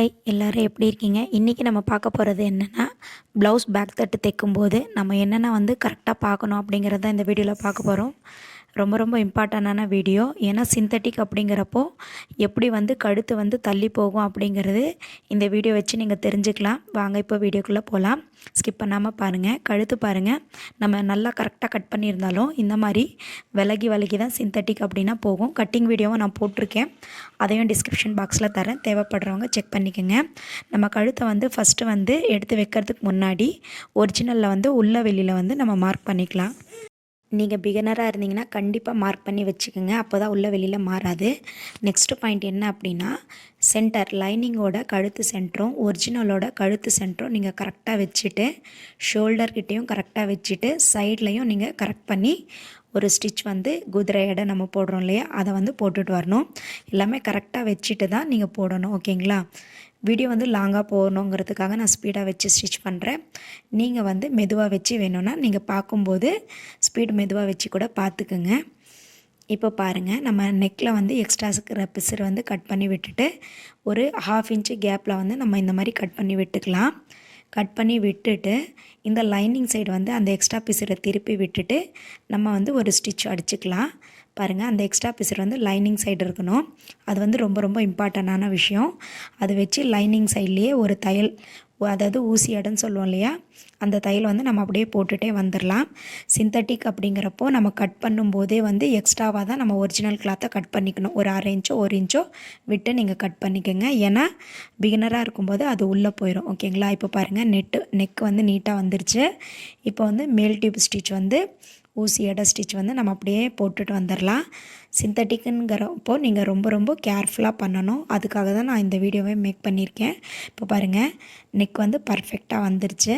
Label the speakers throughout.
Speaker 1: Hi எல்லோரும் எப்படி இருக்கீங்க? இன்றைக்கி நம்ம பார்க்க போகிறது என்னென்னா, ப்ளவுஸ் பேக் தட்டு தைக்கும்போது நம்ம என்னென்ன கரெக்டாக பார்க்கணும் அப்படிங்கிறத இந்த வீடியோவில் பார்க்க போகிறோம். ரொம்ப ரொம்ப இம்பார்ட்டண்டான வீடியோ. ஏன்னா சிந்தட்டிக் அப்படிங்கிறப்போ எப்படி கழுத்து தள்ளி போகும் அப்படிங்கிறது இந்த வீடியோ வச்சு நீங்கள் தெரிஞ்சுக்கலாம். வாங்க இப்போ வீடியோக்குள்ளே போகலாம். ஸ்கிப் பண்ணாமல் பாருங்கள். கழுத்து பாருங்கள், நம்ம நல்லா கரெக்டாக கட் பண்ணியிருந்தாலும் இந்த மாதிரி விலகி தான் சிந்தட்டிக் அப்படின்னா போகும். கட்டிங் வீடியோவும் நான் போட்டிருக்கேன், அதையும் டிஸ்கிரிப்ஷன் பாக்ஸில் தரேன், தேவைப்படுறவங்க செக் பண்ணிக்கோங்க. நம்ம கழுத்தை ஃபஸ்ட்டு எடுத்து வைக்கிறதுக்கு முன்னாடி ஒரிஜினலில் உள்ள வெளியில் நம்ம மார்க் பண்ணிக்கலாம். நீங்கள் பிகினராக இருந்தீங்கன்னா கண்டிப்பாக மார்க் பண்ணி வச்சுக்கோங்க, அப்போ தான் உள்ள வெளியில் மாறாது. நெக்ஸ்ட்டு பாயிண்ட் என்ன அப்படின்னா, சென்டர் லைனிங்கோட கழுத்து சென்டரும் ஒரிஜினலோட கழுத்து சென்டரும் நீங்கள் கரெக்டாக வச்சுட்டு, ஷோல்டர்கிட்டையும் கரெக்டாக வச்சுட்டு, சைட்லேயும் நீங்கள் கரெக்ட் பண்ணி ஒரு ஸ்டிச் குதிரை எடை நம்ம போடுறோம் இல்லையா, அதை போட்டுட்டு வரணும். எல்லாமே கரெக்டாக வச்சுட்டு தான் நீங்கள் போடணும். ஓகேங்களா? வீடியோ லாங்காக போகணுங்கிறதுக்காக நான் ஸ்பீடாக வச்சு ஸ்டிச் பண்ணுறேன். நீங்கள் மெதுவாக வச்சு வேணும்னா நீங்கள் பார்க்கும்போது ஸ்பீடு மெதுவாக வச்சு கூட பார்த்துக்குங்க. இப்போ பாருங்கள், நம்ம நெக்கில் எக்ஸ்ட்ரா இருக்கிற பிசர் கட் பண்ணி விட்டுட்டு ஒரு 1/2 இன்ச்சு கேப்பில் நம்ம இந்த மாதிரி கட் பண்ணி விட்டுக்கலாம். கட் பண்ணி விட்டுட்டு இந்த லைனிங் சைடு அந்த எக்ஸ்ட்ரா பிசரை திருப்பி விட்டுட்டு நம்ம ஒரு ஸ்டிச் அடிச்சுக்கலாம். பாருங்கள், அந்த எக்ஸ்ட்ரா பிசர் லைனிங் சைடு இருக்கணும். அது ரொம்ப ரொம்ப இம்பார்ட்டண்டான விஷயம். அதை வச்சு லைனிங் சைட்லேயே ஒரு தையல், அதாவது ஊசி இடம்னு சொல்லுவோம் இல்லையா, அந்த தையல் நம்ம அப்படியே போட்டுகிட்டே வந்துடலாம். சிந்தட்டிக் அப்படிங்கிறப்போ நம்ம கட் பண்ணும்போதே எக்ஸ்ட்ராவாக தான் நம்ம ஒரிஜினல் கிளாத்தை கட் பண்ணிக்கணும். ஒரு 1/2 இன்ச்சோ 1 இன்ச்சோ விட்டு நீங்கள் கட் பண்ணிக்கோங்க. ஏன்னா பிகினராக இருக்கும்போது அது உள்ளே போயிடும். ஓகேங்களா? இப்போ பாருங்கள், நெக் நீட்டாக வந்துருச்சு. இப்போ மேல் டியூப் ஸ்டிச் ஊசி எடை ஸ்டிச் நம்ம அப்படியே போட்டுட்டு வந்துடலாம். சிந்தட்டிக்குங்கிறப்போ நீங்கள் ரொம்ப ரொம்ப கேர்ஃபுல்லாக பண்ணணும். அதுக்காக தான் நான் இந்த வீடியோவை மேக் பண்ணியிருக்கேன். இப்போ பாருங்கள், நெக் பர்ஃபெக்டாக வந்துருச்சு.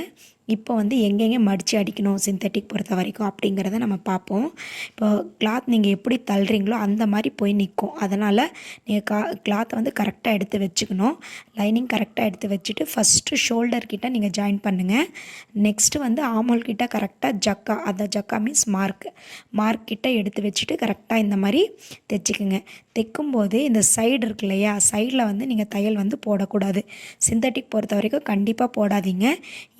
Speaker 1: இப்போ எங்கெங்கே மடித்து அடிக்கணும் சிந்தட்டிக் பொறுத்த வரைக்கும் அப்படிங்கிறத நம்ம பார்ப்போம். இப்போ கிளாத் நீங்கள் எப்படி தள்ளுறீங்களோ அந்த மாதிரி போய் நிற்கும். அதனால் நீங்கள் கிளாத்தை கரெக்டாக எடுத்து வச்சுக்கணும். லைனிங் கரெக்டாக எடுத்து வச்சுட்டு ஃபஸ்ட்டு ஷோல்டர் கிட்ட நீங்கள் ஜாயின் பண்ணுங்கள். நெக்ஸ்ட்டு ஆமோல் கிட்ட கரெக்டாக ஜக்கா, அந்த ஜக்கா மீன்ஸ் மார்க் கிட்ட எடுத்து வச்சுட்டு கரெக்டாக இந்த மாதிரி தைச்சிக்குங்க. தைக்கும்போது இந்த சைடு இருக்கு இல்லையா, சைடில் நீங்கள் தையல் போடக்கூடாது. சிந்தட்டிக் பொறுத்த வரைக்கும் கண்டிப்பாக போடாதீங்க.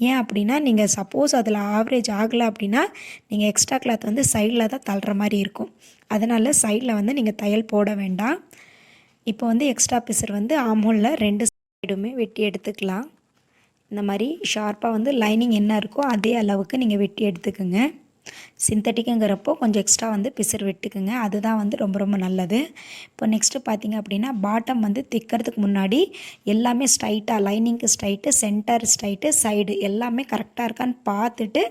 Speaker 1: ஏன் அப்படின்னா, நீங்கள் சப்போஸ் அதில் ஆவரேஜ் ஆகலை அப்படின்னா நீங்கள் எக்ஸ்ட்ரா கிளாத் சைடில் தான் தள்ளுற மாதிரி இருக்கும். அதனால் சைடில் நீங்கள் தையல் போட வேண்டாம். இப்போ எக்ஸ்ட்ரா பிசர் ஆமோலில் 2 சைடுமே வெட்டி எடுத்துக்கலாம். இந்த மாதிரி ஷார்ப்பாக லைனிங் என்ன இருக்கோ அதே அளவுக்கு நீங்கள் வெட்டி எடுத்துக்கோங்க. சிந்தட்டிக்குங்கிறப்போ கொஞ்சம் எக்ஸ்ட்ரா பிசர் விட்டுக்குங்க, அதுதான் ரொம்ப ரொம்ப நல்லது. இப்போ நெக்ஸ்ட்டு பார்த்திங்க அப்படின்னா, பாட்டம் தைக்கிறதுக்கு முன்னாடி எல்லாமே ஸ்ட்ரைட்டாக, லைனிங்க்கு ஸ்ட்ரைட்டு, சென்டர் ஸ்ட்ரைட்டு, சைடு எல்லாமே கரெக்டாக இருக்கான்னு பார்த்துட்டு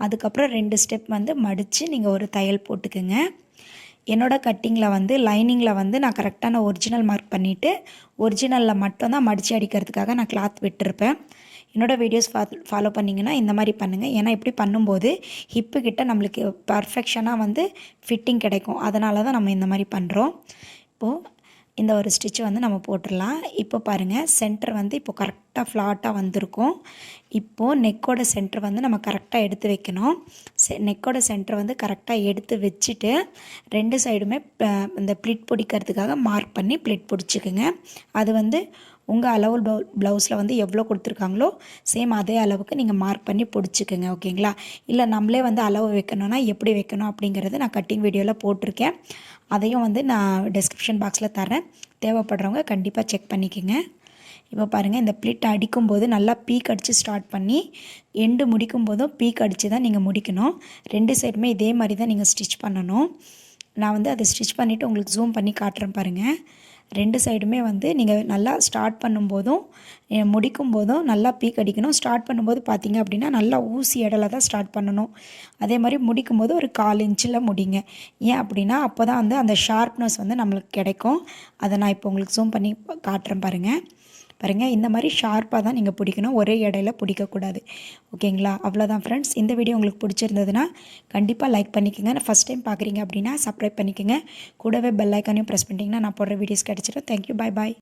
Speaker 1: அதுக்கப்புறம் 2 ஸ்டெப் மடித்து நீங்கள் ஒரு தையல் போட்டுக்குங்க. என்னோடய கட்டிங்கில் லைனிங்கில் நான் கரெக்டான ஒரிஜினல் மார்க் பண்ணிவிட்டு ஒரிஜினலில் மட்டும்தான் மடித்து அடிக்கிறதுக்காக நான் கிளாத் விட்டுருப்பேன். என்னோடய வீடியோஸ் ஃபாலோ பண்ணிங்கன்னா இந்த மாதிரி பண்ணுங்கள். ஏன்னா இப்படி பண்ணும்போது ஹிப்பு கிட்ட நம்மளுக்கு பர்ஃபெக்ஷனாக ஃபிட்டிங் கிடைக்கும். அதனால தான் நம்ம இந்த மாதிரி பண்ணுறோம். இப்போது இந்த ஒரு ஸ்டிச்சு நம்ம போட்டுடலாம். இப்போ பாருங்கள், சென்டர் இப்போ கரெக்டாக ஃப்ளாட்டாக வந்திருக்கும். இப்போது நெக்கோட சென்டர் நம்ம கரெக்டாக எடுத்து வைக்கணும். நெக்கோட சென்டர் கரெக்டாக எடுத்து வச்சுட்டு 2 சைடுமே இந்த ப்ளிட் பிடிக்கிறதுக்காக மார்க் பண்ணி ப்ளிட் பிடிச்சிக்குங்க. அது உங்கள் அளவு ப்ளவுஸில் எவ்வளோ கொடுத்துருக்காங்களோ சேம் அதே அளவுக்கு நீங்கள் மார்க் பண்ணி பிடிச்சிக்கோங்க. ஓகேங்களா? இல்லை நம்மளே அளவு வைக்கணும்னா எப்படி வைக்கணும் அப்படிங்கிறது நான் கட்டிங் வீடியோவில் போட்டிருக்கேன். அதையும் நான் டிஸ்கிரிப்ஷன் பாக்ஸில் தரேன், தேவைப்படுறவங்க கண்டிப்பாக செக் பண்ணிக்கோங்க. இப்போ பாருங்கள், இந்த ப்ளிட் அடிக்கும்போது நல்லா பீக் அடித்து ஸ்டார்ட் பண்ணி எண்டு முடிக்கும் போதும் பீக் அடித்து தான் நீங்கள் முடிக்கணும். 2 சைடுமே இதே மாதிரி தான் நீங்கள் ஸ்டிச் பண்ணணும். நான் அதை ஸ்டிச் பண்ணிவிட்டு உங்களுக்கு ஜூம் பண்ணி காட்டுறேன் பாருங்கள். 2 சைடுமே நீங்கள் நல்லா ஸ்டார்ட் பண்ணும்போதும் முடிக்கும் போதும் நல்லா பீக் அடிக்கணும். ஸ்டார்ட் பண்ணும்போது பார்த்திங்க அப்படின்னா நல்லா ஊசி எடையில் தான் ஸ்டார்ட் பண்ணணும். அதே மாதிரி முடிக்கும்போது ஒரு 1/4 இன்ச்சில் முடிங்க. ஏன் அப்படின்னா அப்போ தான் அந்த ஷார்ப்னஸ் நம்மளுக்கு கிடைக்கும். அதை நான் இப்போ உங்களுக்கு ஜூம் பண்ணி காட்டுறேன் பாருங்கள். இந்த மாதிரி ஷார்ப்பாக தான் நீங்கள் பிடிக்கணும், ஒரே இடையில பிடிக்கக்கூடாது. ஓகேங்களா? அவ்வளோதான் ஃப்ரெண்ட்ஸ். இந்த வீடியோ உங்களுக்கு பிடிச்சிருந்ததுன்னா கண்டிப்பாக லைக் பண்ணிக்கோங்க. நான் ஃபஸ்ட் டைம் பார்க்குறீங்க அப்படின்னா சப்ஸ்கிரைப் பண்ணிக்கோங்க. கூடவே பெல் ஐக்கானையும் ப்ரெஸ் பண்ணிட்டீங்கன்னா நான் போடுற வீடியோஸ் கிடச்சிடும். தேங்க்யூ, பாய் பாய்.